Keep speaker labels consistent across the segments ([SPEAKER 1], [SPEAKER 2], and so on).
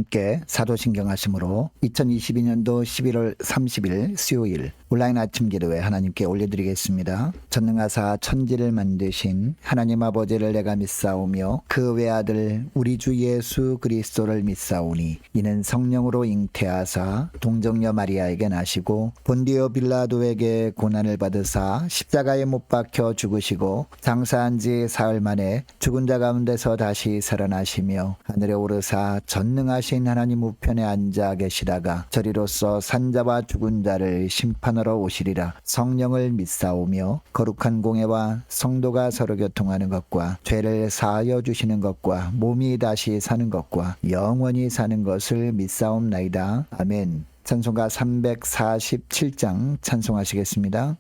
[SPEAKER 1] 함께 사도신경 하심으로 2022년도 11월 30일 수요일 온라인 아침 기도회 하나님께 올려드리겠습니다. 전능하사 천지를 만드신 하나님 아버지를 내가 믿사오며 그 외아들 우리 주 예수 그리스도를 믿사오니 이는 성령으로 잉태하사 동정녀 마리아에게 나시고 본디오 빌라도에게 고난을 받으사 십자가에 못 박혀 죽으시고 장사한 지 사흘 만에 죽은 자 가운데서 다시 살아나시며 하늘에 오르사 전능하신 하나님 우편에 앉아 계시다가 저리로서 산자와 죽은 자를 심판하러 오시리라. 성령을 믿사오며 거룩한 공예와 성도가 서로 교통하는 것과 죄를 사하여 주시는 것과 몸이 다시 사는 것과 영원히 사는 것을 믿사옵나이다. 아멘. 찬송가 347장 찬송하시겠습니다.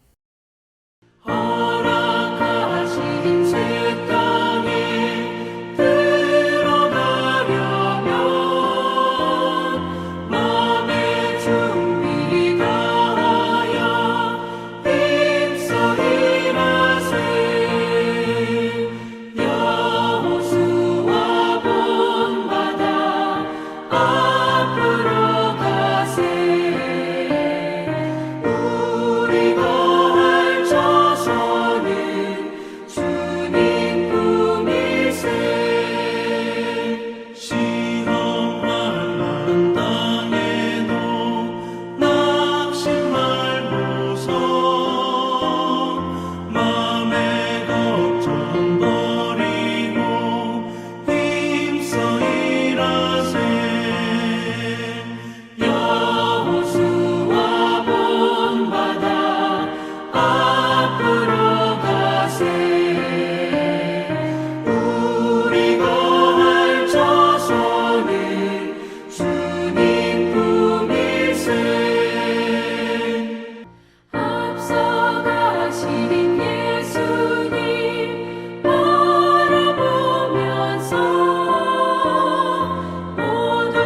[SPEAKER 2] 허락하신 새 땅에 들어가려면 마음의 준비 다하여 힘써 일하세. 여호수아 본받아 앞으로 가세. 우리가 할 자손은 주님 품일세. 시험할 땅에도 낙심 말고서 맘의 걱정 버리고 힘써 일하세. 여호수아 본받아 앞으로 가세. 우리가 할 자손은 주님 품일세. 앞서가신 예수님 바라보면서 모두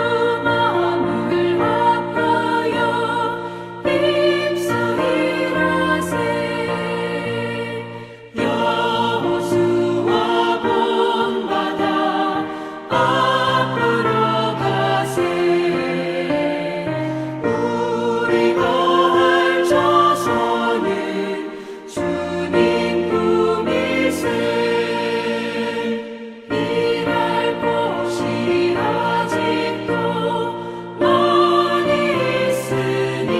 [SPEAKER 2] 마음을 합하여 힘써 일하세. 여호수아 본받아 앞으로 가세. 우리가 할 자손은 주님 품일세. 일할 곳이 아직도 많이 있으니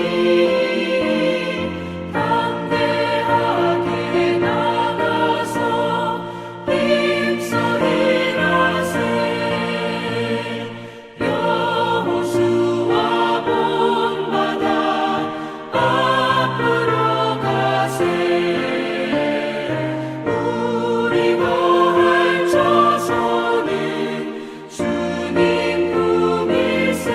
[SPEAKER 2] 담대하게 나가서 힘써 일하세. 여호수아 본받아 앞으로 가세. 우리가 할 자손은 주님 품일세.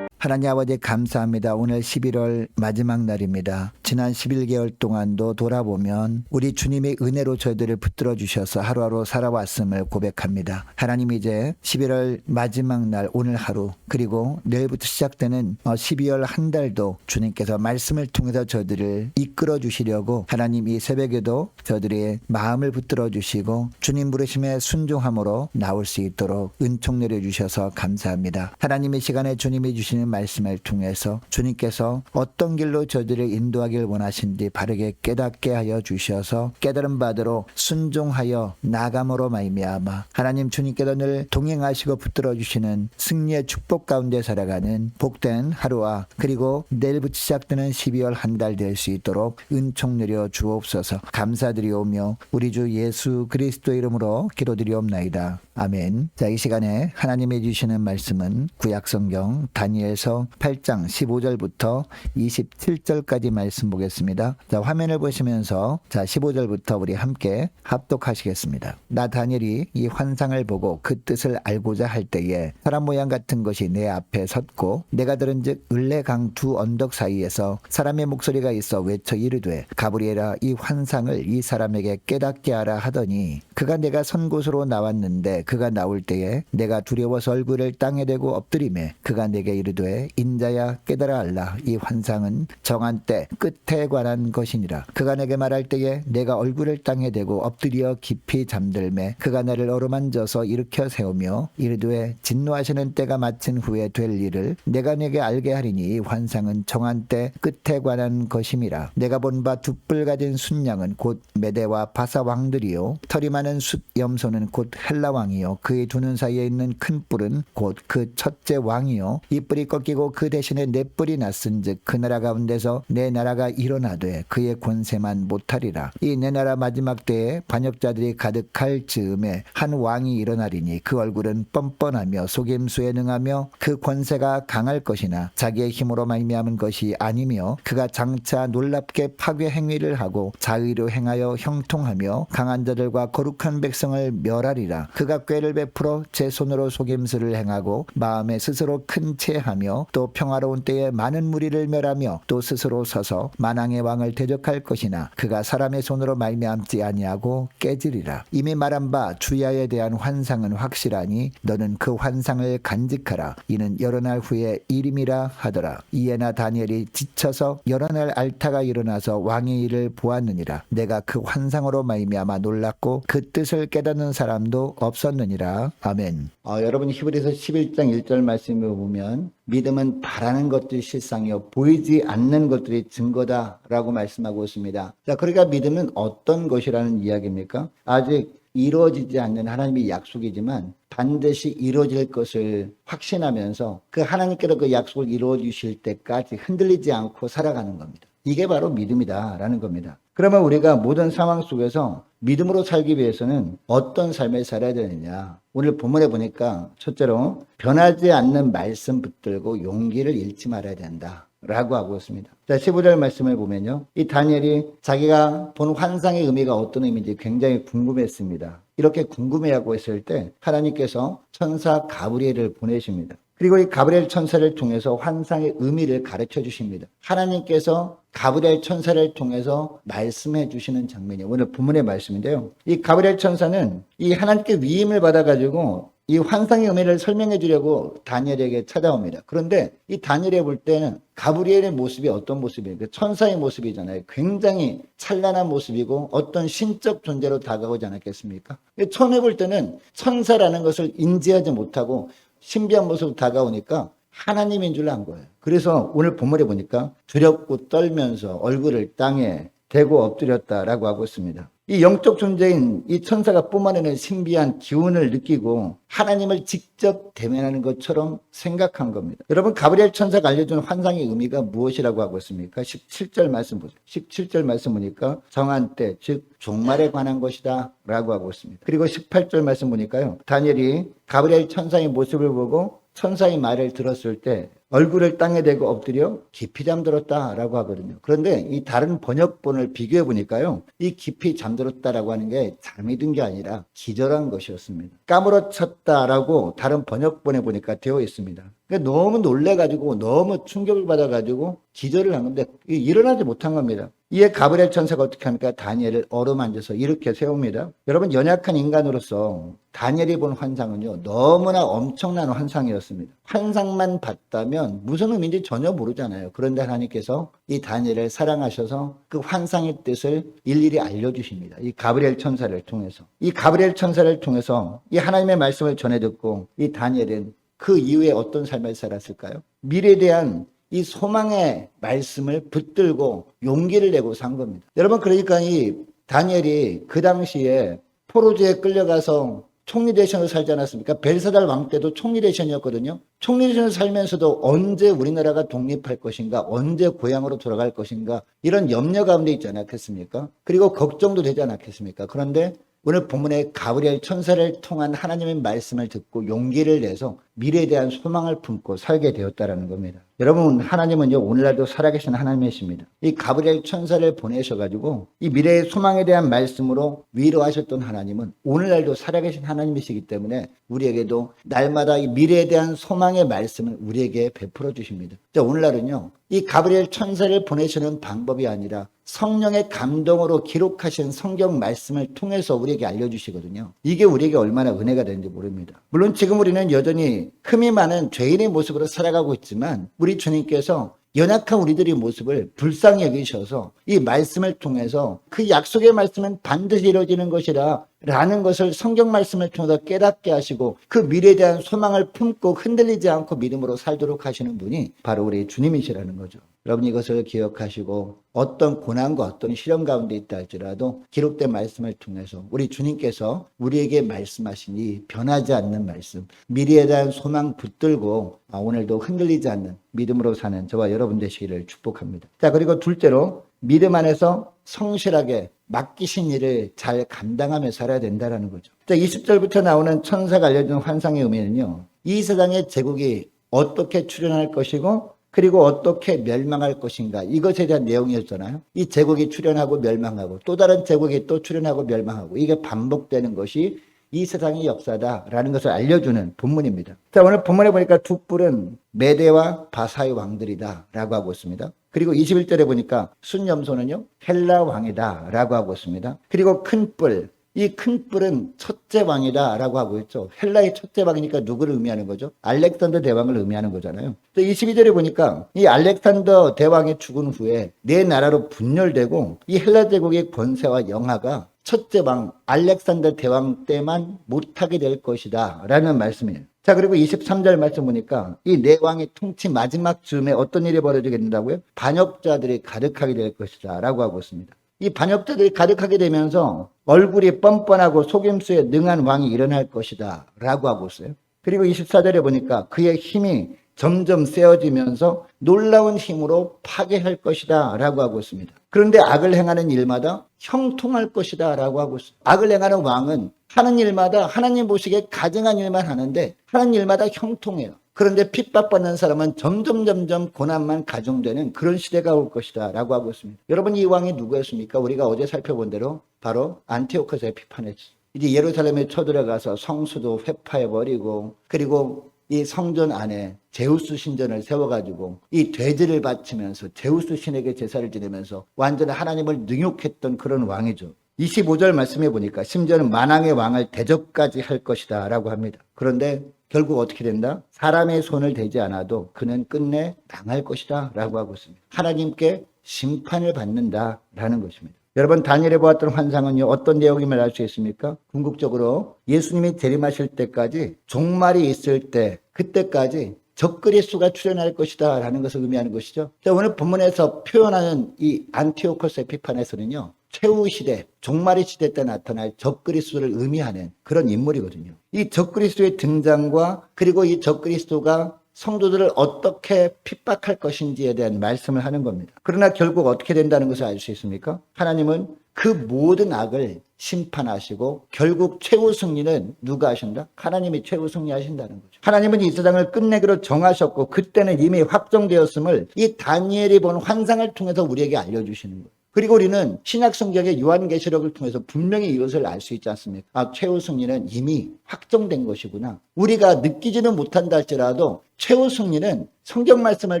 [SPEAKER 1] 하나님 아버지 감사합니다. 오늘 11월 마지막 날입니다. 지난 11개월 동안도 돌아보면 우리 주님의 은혜로 저희들을 붙들어 주셔서 하루하루 살아왔음을 고백합니다. 하나님 이제 11월 마지막 날 오늘 하루 그리고 내일부터 시작되는 12월 한 달도 주님께서 말씀을 통해서 저희들을 이끌어 주시려고 하나님 이 새벽에도 저희들의 마음을 붙들어 주시고 주님 부르심에 순종함으로 나올 수 있도록 은총 내려주셔서 감사합니다. 하나님의 시간에 주님이 주시는 말씀을 통해서 주님께서 어떤 길로 저희들을 인도하길 원하신지 바르게 깨닫게 하여 주셔서 깨달은 바대로 순종하여 나감으로 말미암아 하나님 주님께서 늘 동행하시고 붙들어 주시는 승리의 축복 가운데 살아가는 복된 하루와 그리고 내일부터 시작되는 12월 한 달 될 수 있도록 은총 내려 주옵소서. 감사드리오며 우리 주 예수 그리스도 이름으로 기도드리옵나이다. 아멘. 자, 이 시간에 하나님이 주시는 말씀은 구약성경 다니엘서 8장 15절부터 27절까지 말씀 보겠습니다. 자, 화면을 보시면서 자 15절부터 우리 함께 합독하시겠습니다. 나 다니엘이 이 환상을 보고 그 뜻을 알고자 할 때에 사람 모양 같은 것이 내 앞에 섰고 내가 들은즉 을레강 두 언덕 사이에서 사람의 목소리가 있어 외쳐 이르되 가브리엘아 이 환상을 이 사람에게 깨닫게 하라 하더니 그가 내가 선 곳으로 나왔는데 그가 나올 때에 내가 두려워서 얼굴을 땅에 대고 엎드리매 그가 내게 이르되 이르되 인자야 깨달아 알라. 이 환상은 정한 때 끝에 관한 것이니라. 그가 내게 말할 때에 내가 얼굴을 땅에 대고 엎드려 깊이 잠들매 그가 나를 어루만져서 일으켜 세우며 이르되 진노하시는 때가 마친 후에 될 일을 내가 내게 알게 하리니 이 환상은 정한 때 끝에 관한 것임이라. 내가 본 바 두 뿔 가진 순양은 곧 메대와 바사 왕들이요 털이 많은 숫 염소는 곧 헬라 왕이요 그의 두 눈 사이에 있는 큰 뿔은 곧 그 첫째 왕이요 이 뿔이 꺾이고 그 대신에 네 뿔이 났은즉 그 나라 가운데서 내 나라가 일어나되 그의 권세만 못하리라. 이 내 나라 마지막 때에 반역자들이 가득할 즈음에 한 왕이 일어나리니 그 얼굴은 뻔뻔하며 속임수에 능하며 그 권세가 강할 것이나 자기의 힘으로 말미암은 것이 아니며 그가 장차 놀랍게 파괴 행위를 하고 자의로 행하여 형통하며 강한 자들과 거룩한 백성을 멸하리라. 그가 꾀를 베풀어 제 손으로 속임수를 행하고 마음에 스스로 큰 체하며 또 평화로운 때에 많은 무리를 멸하며 또 스스로 서서 만왕의 왕을 대적할 것이나 그가 사람의 손으로 말미암지 아니하고 깨지리라. 이미 말한 바 주야에 대한 환상은 확실하니 너는 그 환상을 간직하라. 이는 여러 날 후에 일임이라 하더라. 이에나 다니엘이 지쳐서 여러 날 앓다가 일어나서 왕의 일을 보았느니라. 내가 그 환상으로 말미암아 놀랐고 그 뜻을 깨닫는 사람도 없었느니라. 아멘. 여러분 히브리서 11장 1절 말씀을 보면 믿음은 바라는 것들이 실상이요 보이지 않는 것들이 증거다라고 말씀하고 있습니다. 자, 그러니까 믿음은 어떤 것이라는 이야기입니까? 아직 이루어지지 않는 하나님의 약속이지만 반드시 이루어질 것을 확신하면서 그 하나님께서 그 약속을 이루어 주실 때까지 흔들리지 않고 살아가는 겁니다. 이게 바로 믿음이다라는 겁니다. 그러면 우리가 모든 상황 속에서 믿음으로 살기 위해서는 어떤 삶을 살아야 되느냐. 오늘 본문에 보니까 첫째로 변하지 않는 말씀 붙들고 용기를 잃지 말아야 된다 라고 하고 있습니다. 자, 15절 말씀을 보면요. 이 다니엘이 자기가 본 환상의 의미가 어떤 의미인지 굉장히 궁금했습니다. 이렇게 궁금해하고 있을 때 하나님께서 천사 가브리엘을 보내십니다. 그리고 이 가브리엘 천사를 통해서 환상의 의미를 가르쳐 주십니다. 하나님께서 가브리엘 천사를 통해서 말씀해 주시는 장면이 오늘 본문의 말씀인데요. 이 가브리엘 천사는 이 하나님께 위임을 받아가지고 이 환상의 의미를 설명해 주려고 다니엘에게 찾아옵니다. 그런데 이 다니엘이 볼 때는 가브리엘의 모습이 어떤 모습이에요? 천사의 모습이잖아요. 굉장히 찬란한 모습이고 어떤 신적 존재로 다가오지 않았겠습니까? 처음에 볼 때는 천사라는 것을 인지하지 못하고 신비한 모습으로 다가오니까 하나님인 줄 안 거예요. 그래서 오늘 본문에 보니까 두렵고 떨면서 얼굴을 땅에 대고 엎드렸다라고 하고 있습니다. 이 영적 존재인 이 천사가 뿜어내는 신비한 기운을 느끼고 하나님을 직접 대면하는 것처럼 생각한 겁니다. 여러분, 가브리엘 천사가 알려준 환상의 의미가 무엇이라고 하고 있습니까? 17절 말씀 보세요. 17절 말씀 보니까 정한 때, 즉 종말에 관한 것이다 라고 하고 있습니다. 그리고 18절 말씀 보니까요. 다니엘이 가브리엘 천사의 모습을 보고 천사의 말을 들었을 때 얼굴을 땅에 대고 엎드려 깊이 잠들었다라고 하거든요. 그런데 이 다른 번역본을 비교해 보니까요. 이 깊이 잠들었다라고 하는 게 잠이 든 게 아니라 기절한 것이었습니다. 까무러쳤다라고 다른 번역본에 보니까 되어 있습니다. 그러니까 너무 놀래가지고 너무 충격을 받아가지고 기절을 한 건데 일어나지 못한 겁니다. 이에 가브리엘 천사가 어떻게 합니까? 다니엘을 어루만져서 이렇게 세웁니다. 여러분, 연약한 인간으로서 다니엘이 본 환상은요 너무나 엄청난 환상이었습니다. 환상만 봤다면 무슨 의미인지 전혀 모르잖아요. 그런데 하나님께서 이 다니엘을 사랑하셔서 그 환상의 뜻을 일일이 알려주십니다. 이 가브리엘 천사를 통해서. 이 가브리엘 천사를 통해서 이 하나님의 말씀을 전해 듣고 이 다니엘은 그 이후에 어떤 삶을 살았을까요? 미래에 대한 이 소망의 말씀을 붙들고 용기를 내고 산 겁니다. 여러분, 그러니까 이 다니엘이 그 당시에 포로제에 끌려가서 총리 대신으로 살지 않았습니까? 벨사달 왕 때도 총리 대신이었거든요. 총리 대신으로 살면서도 언제 우리나라가 독립할 것인가, 언제 고향으로 돌아갈 것인가, 이런 염려 가운데 있지 않았겠습니까? 그리고 걱정도 되지 않았겠습니까? 그런데 오늘 본문에 가브리엘 천사를 통한 하나님의 말씀을 듣고 용기를 내서 미래에 대한 소망을 품고 살게 되었다라는 겁니다. 여러분, 하나님은요 오늘날도 살아계신 하나님이십니다. 이 가브리엘 천사를 보내셔가지고 이 미래의 소망에 대한 말씀으로 위로하셨던 하나님은 오늘날도 살아계신 하나님이시기 때문에 우리에게도 날마다 이 미래에 대한 소망의 말씀을 우리에게 베풀어 주십니다. 자, 오늘날은요 이 가브리엘 천사를 보내시는 방법이 아니라 성령의 감동으로 기록하신 성경 말씀을 통해서 우리에게 알려주시거든요. 이게 우리에게 얼마나 은혜가 되는지 모릅니다. 물론 지금 우리는 여전히 흠이 많은 죄인의 모습으로 살아가고 있지만 우리 주님께서 연약한 우리들의 모습을 불쌍히 여기셔서 이 말씀을 통해서 그 약속의 말씀은 반드시 이루어지는 것이라 라는 것을 성경 말씀을 통해서 깨닫게 하시고 그 미래에 대한 소망을 품고 흔들리지 않고 믿음으로 살도록 하시는 분이 바로 우리 주님이시라는 거죠. 여러분 이것을 기억하시고 어떤 고난과 어떤 시련 가운데 있다 할지라도 기록된 말씀을 통해서 우리 주님께서 우리에게 말씀하신 이 변하지 않는 말씀, 미래에 대한 소망 붙들고 오늘도 흔들리지 않는 믿음으로 사는 저와 여러분 되시기를 축복합니다. 자, 그리고 둘째로 믿음 안에서 성실하게 맡기신 일을 잘 감당하며 살아야 된다는 거죠. 자, 20절부터 나오는 천사가 알려준 환상의 의미는요, 이 세상의 제국이 어떻게 출현할 것이고 그리고 어떻게 멸망할 것인가, 이것에 대한 내용이었잖아요. 이 제국이 출현하고 멸망하고 또 다른 제국이 또 출현하고 멸망하고 이게 반복되는 것이 이 세상의 역사다라는 것을 알려주는 본문입니다. 자, 오늘 본문에 보니까 두 뿔은 메대와 바사의 왕들이다라고 하고 있습니다. 그리고 21절에 보니까 순염소는요 헬라 왕이다라고 하고 있습니다. 그리고 큰 뿔, 이 큰 뿔은 첫째 왕이다라고 하고 있죠. 헬라의 첫째 왕이니까 누구를 의미하는 거죠? 알렉산더 대왕을 의미하는 거잖아요. 22절에 보니까 이 알렉산더 대왕이 죽은 후에 네 나라로 분열되고 이 헬라 제국의 권세와 영화가 첫째 왕 알렉산더 대왕 때만 못하게 될 것이다 라는 말씀이에요. 자, 그리고 23절 말씀 보니까 이 네 왕의 통치 마지막 즈음에 어떤 일이 벌어지게 된다고요? 반역자들이 가득하게 될 것이다 라고 하고 있습니다. 이 반역자들이 가득하게 되면서 얼굴이 뻔뻔하고 속임수에 능한 왕이 일어날 것이다 라고 하고 있어요. 그리고 24절에 보니까 그의 힘이 점점 세어지면서 놀라운 힘으로 파괴할 것이다 라고 하고 있습니다. 그런데 악을 행하는 일마다 형통할 것이다 라고 하고 있습니다. 악을 행하는 왕은 하는 일마다 하나님 보시기에 가증한 일만 하는데 하는 일마다 형통해요. 그런데 핍박받는 사람은 점점 고난만 가중되는 그런 시대가 올 것이다 라고 하고 있습니다. 여러분, 이 왕이 누구였습니까? 우리가 어제 살펴본 대로 바로 안티오코스 에피파네스. 이제 예루살렘에 쳐들어가서 성수도 회파해버리고 그리고 이 성전 안에 제우스 신전을 세워가지고 이 돼지를 바치면서 제우스 신에게 제사를 지내면서 완전히 하나님을 능욕했던 그런 왕이죠. 25절 말씀해 보니까 심지어는 만왕의 왕을 대접까지 할 것이다 라고 합니다. 그런데 결국 어떻게 된다? 사람의 손을 대지 않아도 그는 끝내 당할 것이다 라고 하고 있습니다. 하나님께 심판을 받는다 라는 것입니다. 여러분, 다니엘이 보았던 환상은요 어떤 내용임을 알 수 있습니까? 궁극적으로 예수님이 재림하실 때까지 종말이 있을 때 그때까지 적그리스도가 출현할 것이다 라는 것을 의미하는 것이죠. 자, 오늘 본문에서 표현하는 이 안티오코스 에피파네스는요 최후 시대, 종말의 시대 때 나타날 적그리스도를 의미하는 그런 인물이거든요. 이 적그리스도의 등장과 그리고 이 적그리스도가 성도들을 어떻게 핍박할 것인지에 대한 말씀을 하는 겁니다. 그러나 결국 어떻게 된다는 것을 알 수 있습니까? 하나님은 그 모든 악을 심판하시고 결국 최후 승리는 누가 하신다? 하나님이 최후 승리하신다는 거죠. 하나님은 이 세상을 끝내기로 정하셨고 그때는 이미 확정되었음을 이 다니엘이 본 환상을 통해서 우리에게 알려주시는 거예요. 그리고 우리는 신약 성경의 요한계시록을 통해서 분명히 이것을 알 수 있지 않습니까? 아, 최후 승리는 이미 확정된 것이구나. 우리가 느끼지는 못한다 할지라도 최후 승리는 성경 말씀을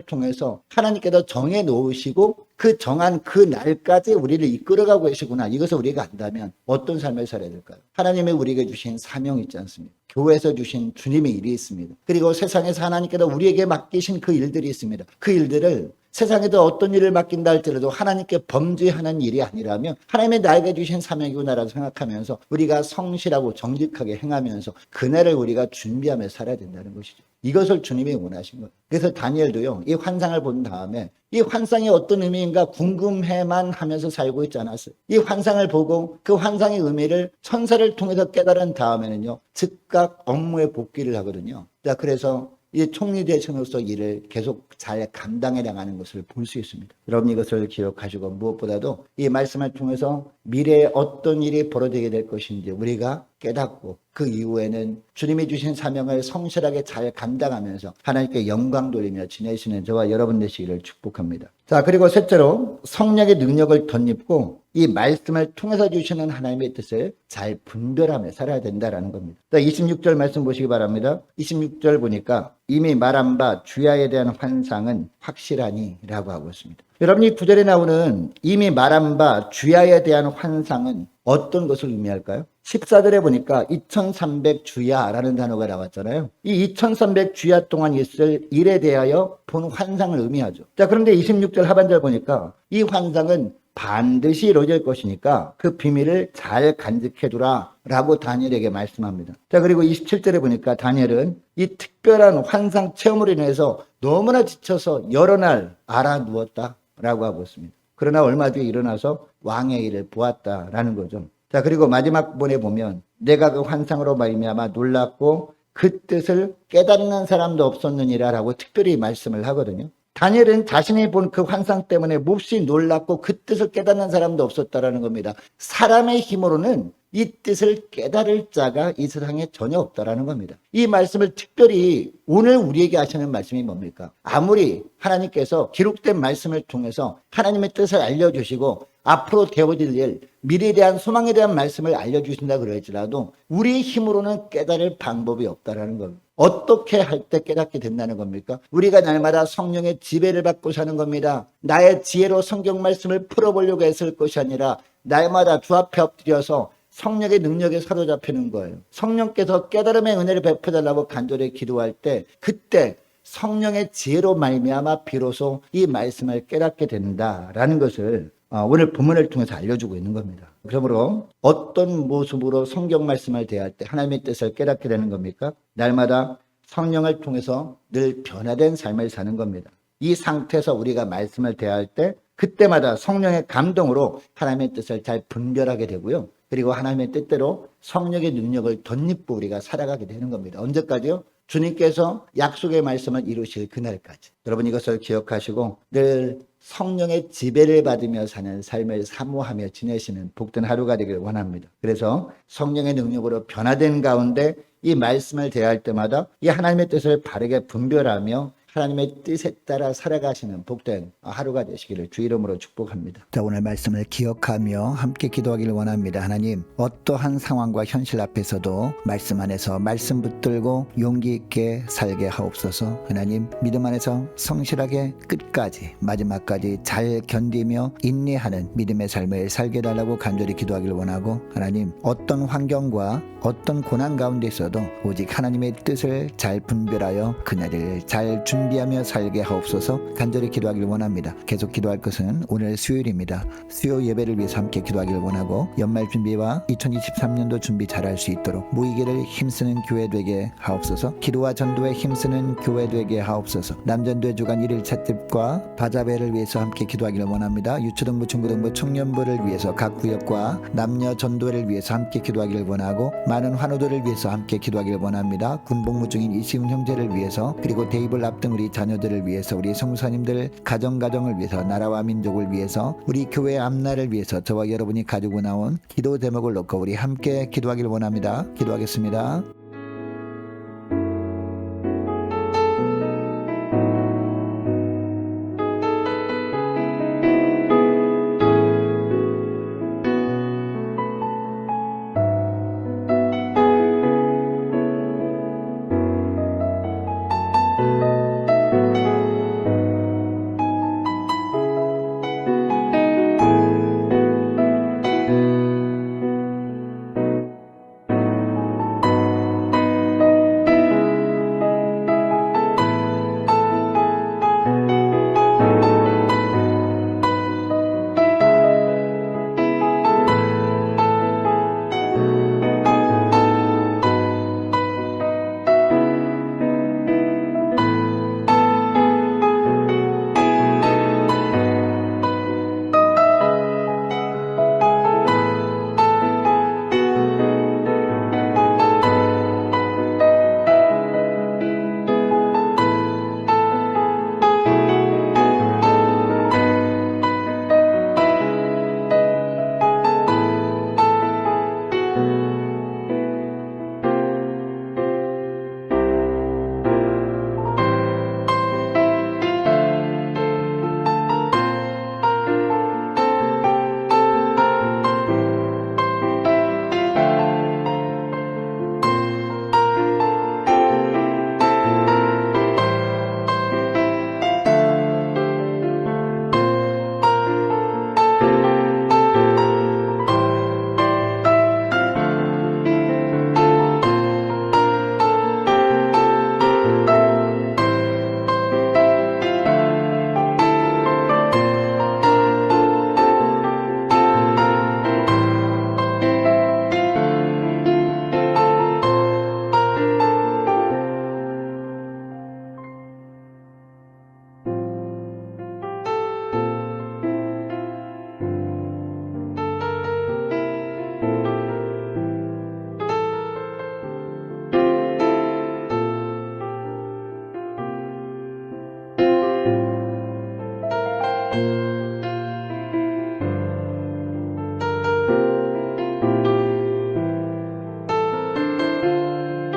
[SPEAKER 1] 통해서 하나님께서 정해 놓으시고 그 정한 그 날까지 우리를 이끌어가고 계시구나. 이것을 우리가 안다면 어떤 삶을 살아야 될까요? 하나님이 우리에게 주신 사명이 있지 않습니까? 교회에서 주신 주님의 일이 있습니다. 그리고 세상에서 하나님께서 우리에게 맡기신 그 일들이 있습니다. 그 일들을 세상에도 어떤 일을 맡긴다 할지라도 하나님께 범죄하는 일이 아니라면 하나님의 나에게 주신 사명이구나라고 생각하면서 우리가 성실하고 정직하게 행하면서 그날을 우리가 준비하며 살아야 된다는 것이죠. 이것을 주님이 원하신 거예요. 그래서 다니엘도요 이 환상을 본 다음에 이 환상이 어떤 의미인가 궁금해만 하면서 살고 있지 않았어요. 이 환상을 보고 그 환상의 의미를 천사를 통해서 깨달은 다음에는요 즉각 업무에 복귀를 하거든요. 자, 그래서 이 총리 대신으로서 일을 계속 잘 감당해 나가는 것을 볼 수 있습니다. 여러분, 이것을 기억하시고 무엇보다도 이 말씀을 통해서 미래에 어떤 일이 벌어지게 될 것인지 우리가 깨닫고 그 이후에는 주님이 주신 사명을 성실하게 잘 감당하면서 하나님께 영광 돌리며 지내시는 저와 여러분 되시기를 축복합니다. 자, 그리고 셋째로 성령의 능력을 덧입고 이 말씀을 통해서 주시는 하나님의 뜻을 잘 분별하며 살아야 된다라는 겁니다. 자, 26절 말씀 보시기 바랍니다. 26절 보니까 이미 말한 바 주야에 대한 환상은 확실하니 라고 하고 있습니다. 여러분이 구절에 나오는 이미 말한 바 주야에 대한 환상은 어떤 것을 의미할까요? 14절에 보니까 2300 주야라는 단어가 나왔잖아요. 이 2300 주야 동안 있을 일에 대하여 본 환상을 의미하죠. 자, 그런데 26절 하반절 보니까 이 환상은 반드시 이루어질 것이니까 그 비밀을 잘 간직해두라 라고 다니엘에게 말씀합니다. 자, 그리고 27절에 보니까 다니엘은 이 특별한 환상 체험으로 인해서 너무나 지쳐서 여러 날 알아누웠다 라고 하고 있습니다. 그러나 얼마 뒤에 일어나서 왕의 일을 보았다라는 거죠. 자, 그리고 마지막 부분에 보면 내가 그 환상으로 말미암아 놀랐고 그 뜻을 깨닫는 사람도 없었느니라 라고 특별히 말씀을 하거든요. 다니엘은 자신이 본 그 환상 때문에 몹시 놀랐고 그 뜻을 깨닫는 사람도 없었다라는 겁니다. 사람의 힘으로는 이 뜻을 깨달을 자가 이 세상에 전혀 없다라는 겁니다. 이 말씀을 특별히 오늘 우리에게 하시는 말씀이 뭡니까? 아무리 하나님께서 기록된 말씀을 통해서 하나님의 뜻을 알려주시고 앞으로 되어질 일, 미래에 대한 소망에 대한 말씀을 알려주신다 그럴지라도 우리의 힘으로는 깨달을 방법이 없다라는 겁니다. 어떻게 할 때 깨닫게 된다는 겁니까? 우리가 날마다 성령의 지배를 받고 사는 겁니다. 나의 지혜로 성경 말씀을 풀어보려고 했을 것이 아니라 날마다 주 앞에 엎드려서 성령의 능력에 사로잡히는 거예요. 성령께서 깨달음의 은혜를 베풀어달라고 간절히 기도할 때 그때 성령의 지혜로 말미암아 비로소 이 말씀을 깨닫게 된다라는 것을 오늘 본문을 통해서 알려주고 있는 겁니다. 그러므로 어떤 모습으로 성경 말씀을 대할 때 하나님의 뜻을 깨닫게 되는 겁니까? 날마다 성령을 통해서 늘 변화된 삶을 사는 겁니다. 이 상태에서 우리가 말씀을 대할 때 그때마다 성령의 감동으로 하나님의 뜻을 잘 분별하게 되고요. 그리고 하나님의 뜻대로 성령의 능력을 덧입고 우리가 살아가게 되는 겁니다. 언제까지요? 주님께서 약속의 말씀을 이루실 그날까지. 여러분 이것을 기억하시고 늘 성령의 지배를 받으며 사는 삶을 사모하며 지내시는 복된 하루가 되기를 원합니다. 그래서 성령의 능력으로 변화된 가운데 이 말씀을 대할 때마다 이 하나님의 뜻을 바르게 분별하며 하나님의 뜻에 따라 살아가시는 복된 하루가 되시기를 주 이름으로 축복합니다. 자, 오늘 말씀을 기억하며 함께 기도하기를 원합니다. 하나님, 어떠한 상황과 현실 앞에서도 말씀 안에서 말씀 붙들고 용기 있게 살게 하옵소서. 하나님, 믿음 안에서 성실하게 끝까지 마지막까지 잘 견디며 인내하는 믿음의 삶을 살게 달라고 간절히 기도하기를 원하고, 하나님, 어떤 환경과 어떤 고난 가운데 있어도 오직 하나님의 뜻을 잘 분별하여 그날을 잘 준비하며 살게 하옵소서. 간절히 기도하기를 원합니다. 계속 기도할 것은 오늘 수요일입니다. 수요 예배를 위해서 함께 기도하기를 원하고 연말 준비와 2023년도 준비 잘할 수 있도록 모이기를 힘쓰는 교회 되게 하옵소서. 기도와 전도에 힘쓰는 교회 되게 하옵소서. 남전도회 주간 1일차 뜻과 바자회를 위해서 함께 기도하기를 원합니다. 유초등부 중고등부 청년부를 위해서 각 구역과 남녀 전도회를 위해서 함께 기도하기를 원하고 많은 환우들을 위해서 함께 기도하기를 원합니다. 군복무 중인 이시훈 형제를 위해서 그리고 대입을 앞둔 우리 자녀들을 위해서 우리 성사님들 가정을 위해서 나라와 민족을 위해서 우리 교회 앞날을 위해서 저와 여러분이 가지고 나온 기도 제목을 놓고 우리 함께 기도하기를 원합니다. 기도하겠습니다.